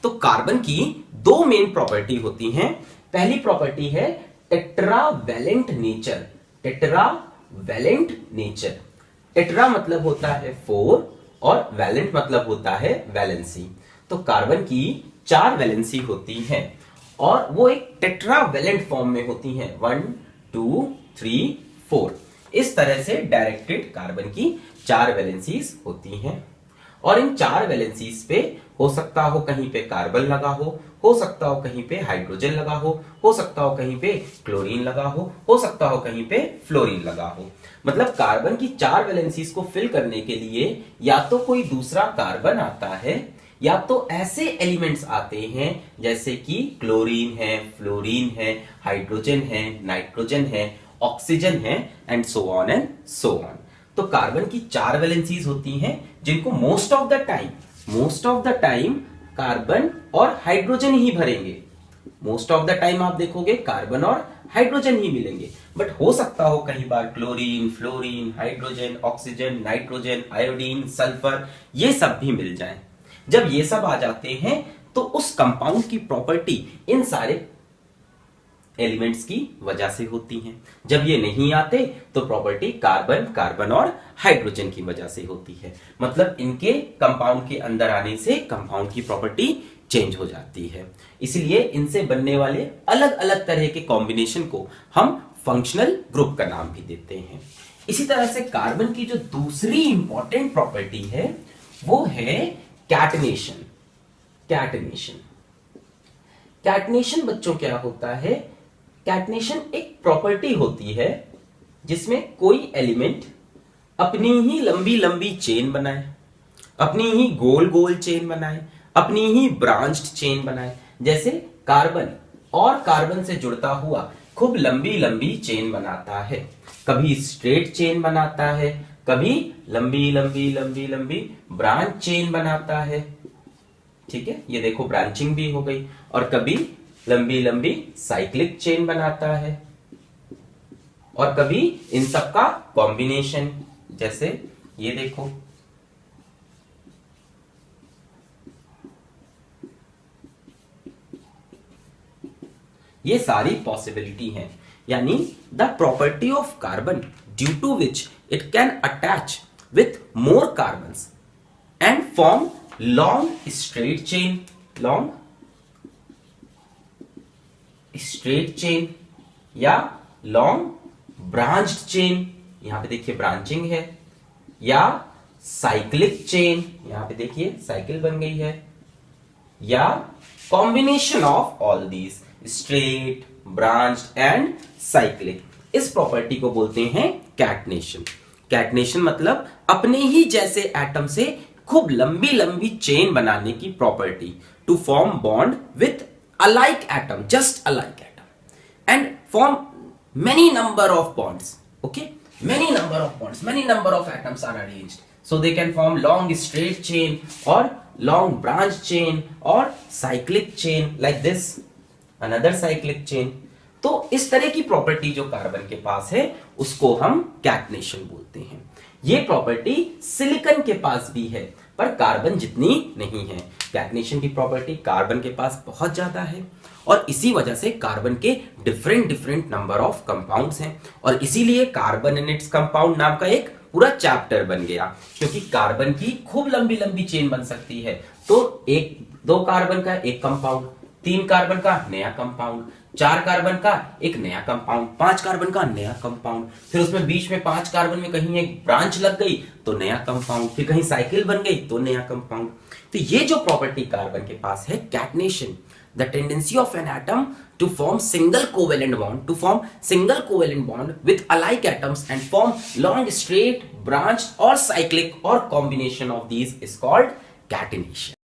तो कार्बन की दो मेन प्रॉपर्टी होती हैं। पहली प्रॉपर्टी है tetravalent nature. Tetravalent nature, tetra मतलब होता है 4 और वैलेंट मतलब होता है वैलेंसी। तो कार्बन की 4 वैलेंसी होती हैं और वो एक टेट्रावैलेंट फॉर्म में होती हैं, 1 2 3 4। इस तरह से डायरेक्टेड कार्बन की 4 वैलेंसीज होती हैं और इन 4 वैलेंसीज पे हो सकता हो कहीं पे कार्बन लगा हो सकता हो कहीं पे हाइड्रोजन लगा हो सकता हो कहीं पे क्लोरीन लगा हो सकता हो कहीं पे फ्लोरीन लगा हो। मतलब कार्बन की 4 वैलेंसीज को फिल करने के लिए या तो कोई दूसरा कार्बन आता है या तो ऐसे एलिमेंट्स आते हैं जैसे कि क्लोरीन है, फ्लोरीन है, हाइड्रोजन है, नाइट्रोजन है, ऑक्सीजन है एंड सो ऑन। तो कार्बन की 4 वैलेंसीज होती हैं जिनको most of the time carbon और हाइड्रोजन ही भरेंगे। मोस्ट ऑफ द टाइम आप देखोगे कार्बन और हाइड्रोजन ही मिलेंगे, बट हो सकता हो कई बार chlorine, fluorine, hydrogen, oxygen, nitrogen, iodine, sulphur ये सब भी मिल जाएं। जब ये सब आ जाते हैं तो उस कंपाउंड की प्रॉपर्टी इन सारे एलिमेंट्स की वजह से होती हैं। जब ये नहीं आते तो प्रॉपर्टी कार्बन और हाइड्रोजन की वजह से होती है। मतलब इनके कंपाउंड के अंदर आने से कंपाउंड की प्रॉपर्टी चेंज हो जाती है। इसलिए इनसे बनने वाले अलग अलग तरह के कॉम्बिनेशन को हम फंक्शनल ग्रुप का नाम भी देते हैं। इसी तरह से कार्बन की जो दूसरी इंपॉर्टेंट प्रॉपर्टी है वो है कैटनेशन। कैटनेशन बच्चों क्या होता है? कैटनेशन एक प्रॉपर्टी होती है जिसमें कोई एलिमेंट अपनी ही लंबी लंबी चेन बनाए, अपनी ही गोल गोल चेन बनाए, अपनी ही ब्रांच्ड चेन बनाए। जैसे कार्बन और कार्बन से जुड़ता हुआ खूब लंबी लंबी चेन बनाता है, कभी स्ट्रेट चेन बनाता है, कभी लंबी लंबी लंबी लंबी ब्रांच चेन बनाता है। ठीक है, ये देखो ब्रांचिंग भी हो गई। और कभी लंबी लंबी साइक्लिक चेन बनाता है और कभी इन सब का कॉम्बिनेशन, जैसे ये देखो ये सारी पॉसिबिलिटी हैं। यानी the property of carbon due to which it can attach with more carbons and form long straight chain या लॉन्ग ब्रांच्ड चेन, यहां पे देखिए ब्रांचिंग है, या साइक्लिक चेन, यहां पे देखिए साइकिल बन गई है, या combination of all these straight, branched and cyclic. इस प्रॉपर्टी को बोलते हैं कैटनेशन। कैटनेशन मतलब अपने ही जैसे एटम से खूब लंबी लंबी चेन बनाने की property, to form bond with alike atom, just alike atom, and form many number of bonds. Okay, many number of atoms are arranged, so they can form long straight chain or long branch chain or cyclic chain like this, another cyclic chain. तो इस तरह की property जो carbon के पास है उसको हम catenation बोलते हैं। ये प्रॉपर्टी सिलिकॉन के पास भी है पर कार्बन जितनी नहीं है। कैटनेशन की प्रॉपर्टी कार्बन के पास बहुत ज्यादा है और इसी वजह से कार्बन के डिफरेंट नंबर ऑफ कंपाउंड्स हैं और इसीलिए कार्बन एंड इट्स कंपाउंड नाम का एक पूरा चैप्टर बन गया, क्योंकि कार्बन की खूब लंबी लंबी चेन बन सकती है। तो 2 कार्बन का एक कंपाउंड, 3 कार्बन का नया कंपाउंड, 4 कार्बन का एक नया कंपाउंड, 5 कार्बन का नया कंपाउंड, फिर उसमें बीच में 5 कार्बन में कहीं एक ब्रांच लग गई तो नया कंपाउंड, फिर कहीं साइकिल बन गई तो नया कंपाउंड। तो ये जो प्रॉपर्टी कार्बन के पास है catenation, the tendency of an atom to form single covalent bond with alike atoms and form long straight, branched or cyclic or combination of these is called catenation.